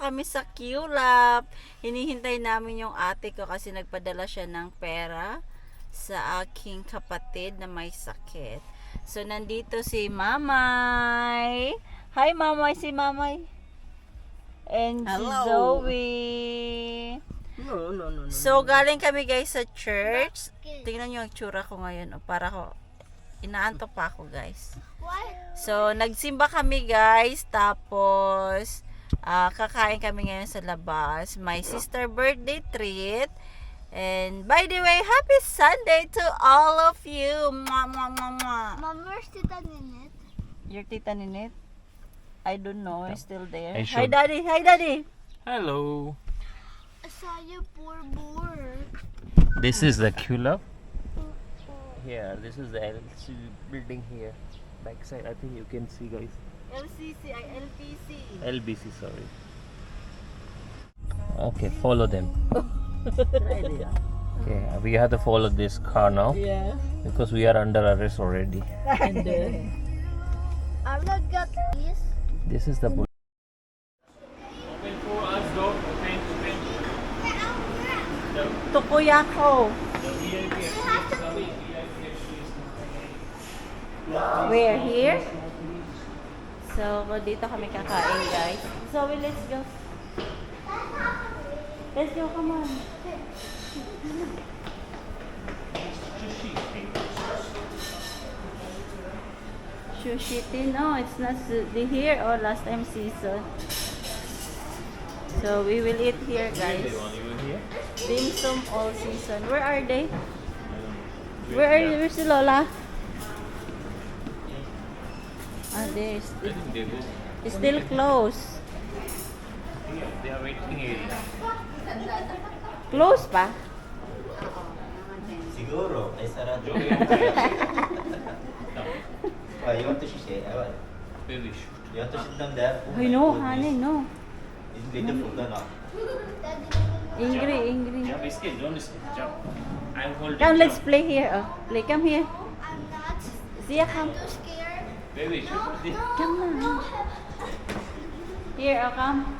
kami sa QLab. Hinihintay namin yung ate ko kasi nagpadala siya ng pera sa aking kapatid na may sakit. So, nandito si Mamay. Hi, Mamay. Si Mamay. And si Hello. Zoe. No. So, galing kami guys sa church. Tingnan nyo ang tsura ko ngayon. Para ko, inaantok pa ako guys. So, nagsimba kami guys. Tapos, kakain kami ngayon sa labas. My sister birthday treat. And by the way, happy Sunday to all of you. Mwah, mwah, mwah, mwah. Mom, where's Tita Ninette? Your tita Ninette? I don't know. It's still there. I Hi, should- Daddy. Hi, Daddy. Hello. I saw you poor boar. This is the QLab. Here, this is the LC building here. Backside, I think you can see, guys. LCC, LPC. LBC, sorry. Okay, follow them. Okay, we have to follow this car now Yeah. because we are under arrest already. And I'm not got this. This is the. Tukuyako. We're here. So, dito kami kakain, guys. So, let's go. Let's go, come on. Sushi, no, it's not here or last time season. So, we will eat here, guys. Dim sum all season. Where are they? Where's the Lola? Ah, there. It's still closed. They are waiting area. Close pa? Siguro, ay sarado. Why, you want to shoot? Maybe shoot. You want to shoot them there? Ay, no, honey, no. It's beautiful, no? Ingrid. Jump, escape, don't escape, jump. I'm holding. Come, let's play here. Oh, play. Come here. I'm not Zia, come. too scared. Baby, shoot this. Come na. Here, oh, come.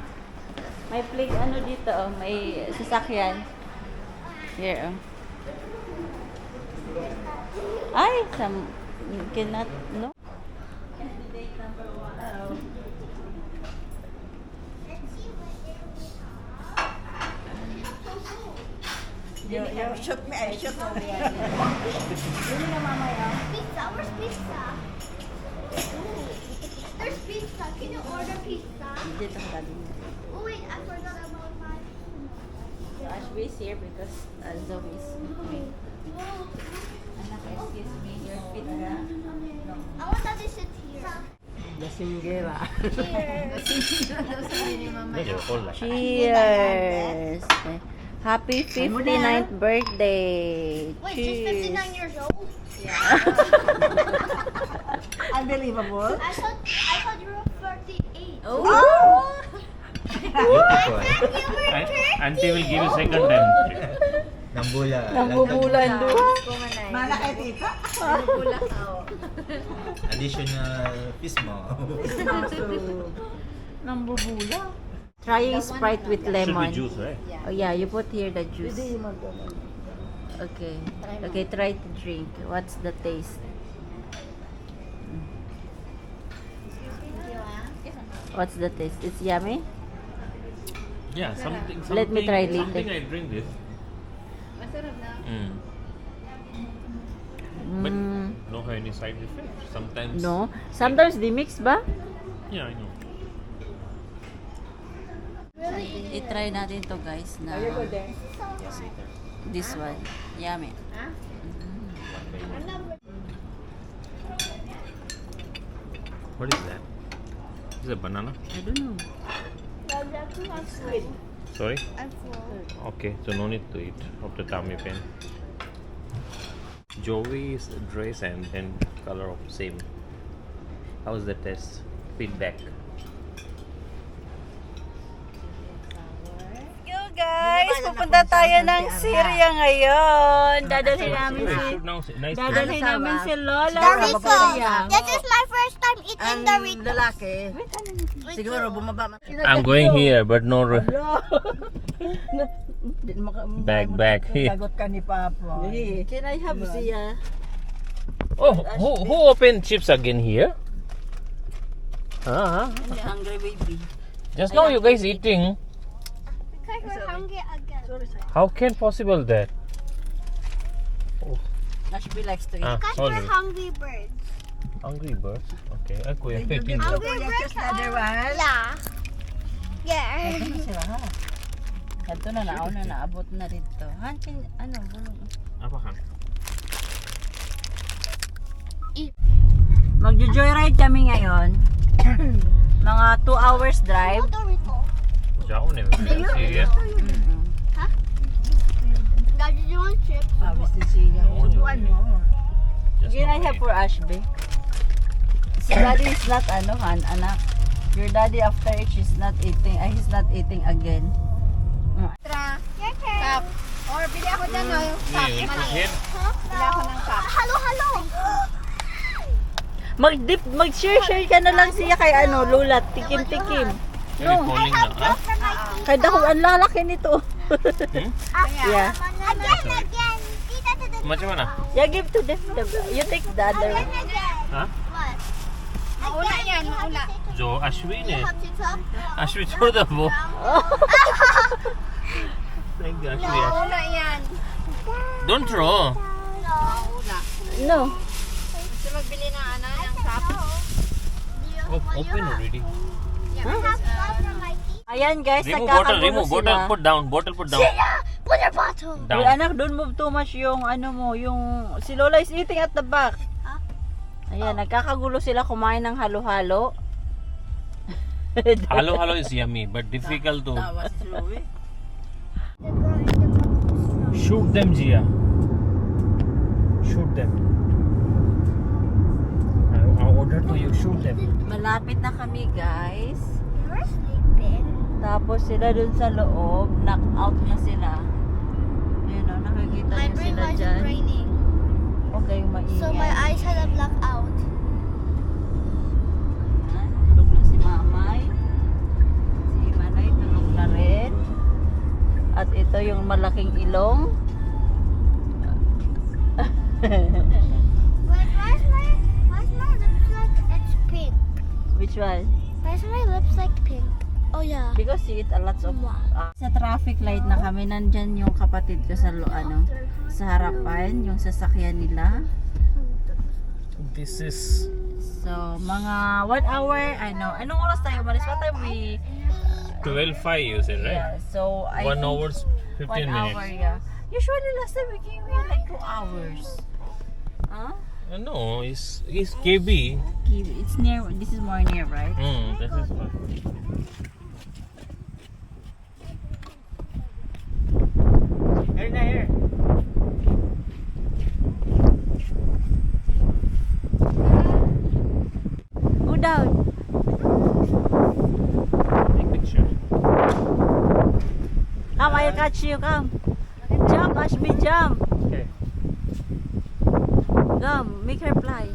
May play, ano dito, oh. May sasakyan. Here, oh. Ay, you cannot, no? Candidate number 1. You shoot me, I shoot you. Yun na mamaya. Pizza. Where's pizza? Ooh. There's pizza. Can you order pizza? Dito ka dali. Oh wait, I forgot about my. So Ashby is here because Zoe is with me. Anak, excuse me, your feet na. No. I want that to sit here. Lasinggera. Cheers. Look, hold that. Cheers! Happy 59th birthday! Wait, she's 59 years old? Unbelievable. I thought you were 38. Oh! Beautiful. Auntie will give you second time. Nambula. Nambubulan doon. Malaki tita. Additional fish mo. Nambubula. Trying Sprite with Should be lemon. juice, right? Oh yeah, you put here the juice. Okay. Okay, try to drink. What's the taste? What's the taste? It's yummy? Yeah, something. Let me try later. Something I drink this. Mm. But Mm, no any side effect. Sometimes. no. Sometimes they mix ba? Yeah, I know. I-try natin to guys na this one. Yummy. What is that? Is it a banana? I don't know. Sorry? I'm full. Okay, so no need to eat of the tummy pain. Joey's dress and then color of same. How was the test? Feedback. Yo guys, pupunta tayo ng Syria ngayon. Dadalhin namin si Nice. Dadalhin namin si Lola Daddy sa ko. Syria. This is my first time eating Ang Doritos. lalaki, siguro bumaba. I'm going here, but no. Back here. Sagot ka ni Papa. Can I have siya? Oh, who opened chips again here? Huh? Hindi, hungry baby. Just now you guys eating. Because we're hungry again. How can possible that? Ashby likes to eat. Because Sorry. we're hungry birds. Hungry birds. Okay, aku yang Did you pepin. give Hungry Kuya birds just the other one? Yeah. Ito na nauna naabot na dito. Hankin, ano, bulong. Apa kan? Magjo-joyride kami ngayon. Mga 2 hours drive. Dorito. Jauh nih. Serious? Dad, did you want chips? Pawis din siya. Tuwan mo. Just Can I now have for Ashby? Si daddy is not anak. Your daddy after it, he's not eating again. Your turn. Or bili ako dyan, no? Yung cup. Nih, ikut here. Bili ako ng cup. Hello. Mag-share ka na lang siya kay ano, Lulat, tikim-tikim. Ini calling na. Ah? Kay dako ang lalaki nito. Yeah. Again. Tita to the Macam mana? Yeah, give to them. You take the other one. Hah? What? Maula yan, maula. Jo Ashwi You ne. have to talk. Ashwi छोड़ दो वो. Thank you Ashwi. Maula yan. Don't throw. No. Gusto magbili ng ano, ng cup. Open already. I have love from my teeth. Ayan guys, Remove bottle. nagkakagulo Remove sila. bottle. Put down. Bottle put down. Put your bottle. Uy, Down. anak, don't move too much yung ano mo, yung si Lola is eating at the back. Ayan, nagkakagulo sila kumain ng halo-halo. Halo is yummy, but difficult to Tawa si Chloe. The girl in the box. shoot them, Gia. Shoot them. I order to you. Shoot them. Malapit na kami guys. You're sleeping. Tapos sila dun sa loob, knock out na sila. Ayun o, nakikita My niyo brain sila wasn't dyan. raining. Huwag kayong maingay. So my eyes had a blackout. Ayan, tulog na si Mamay. Si Manay tulog na rin. At ito yung malaking ilong. Wait, why's my lips like it's pink? Which one? Why's my lips like pink? Oh yeah. Because you eat a lot of... sa traffic light na kami, nandyan yung kapatid ko sa sa harapan, yung sasakyan nila. This is So, mga 1 hour, anong oras tayo umalis? What time we... 12:05. You said right? Yeah, so I 1 think hour 15 1 minutes. hour, yeah. Usually last time we came here like 2 hours. Huh? No, it's KB. It's near, this is more near, right? This is fun. Here na here. Go down. Take picture. Come, I'll catch you, come. Jump, Ashby, jump. Okay. Come, make her fly.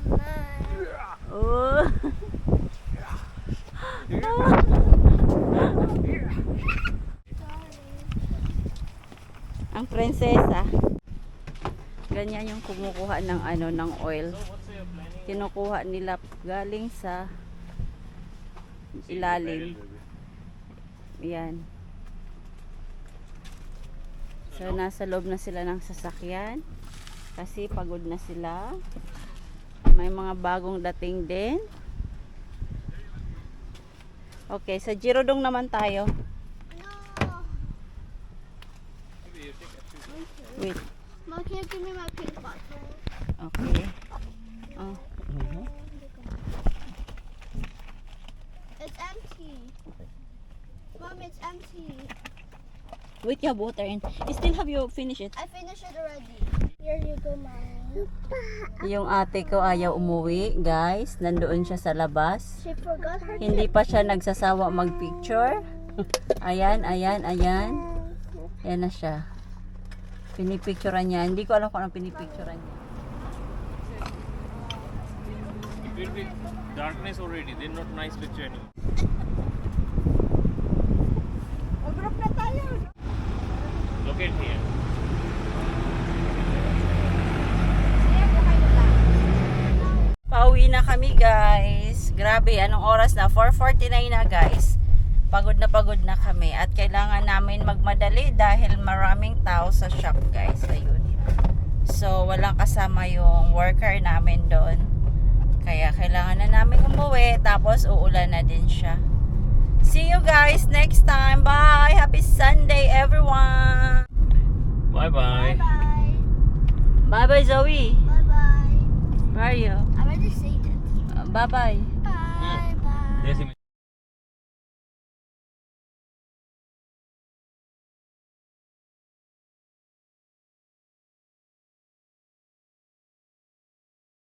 Oh. Ang prinsesa. Ganyan yung kumukuha ng ng oil. Kinukuha nila galing sa ilalim. Yan. So nasa loob na sila ng sasakyan kasi pagod na sila. May mga bagong dating din. Okay, sa Girodong naman tayo. Wait. Mom, can you give me my pink bottle? Okay. Oh. It's empty. Mom, it's empty. Wait, you have water in. Still have you finish it? I finished it already. Here you go, Mommy. Yung ate ko ayaw umuwi, guys. Nandoon siya sa labas. She forgot her Hindi pa siya nagsasawa mag-picture. Ayan. Ayan na siya. Pinipicturean niya. Hindi ko alam kung anong pinipicturean niya. It will be darkness already. Then not nice picture anymore. Mag-group na tayo. Locate here. Siya po kayo lang. Pauwi na kami guys. Grabe, anong oras na? 4:49 na guys. Pagod na kami at kailangan namin magmadali dahil maraming tao sa shop guys. Ayun. So, walang kasama yung worker namin doon. Kaya kailangan na namin umuwi tapos uulan na din siya. See you guys next time. Bye! Happy Sunday everyone! Bye-bye. Bye. Bye-bye Zoe! Bye-bye. Where are you? I already said it. Bye-bye! Bye-bye. Yes,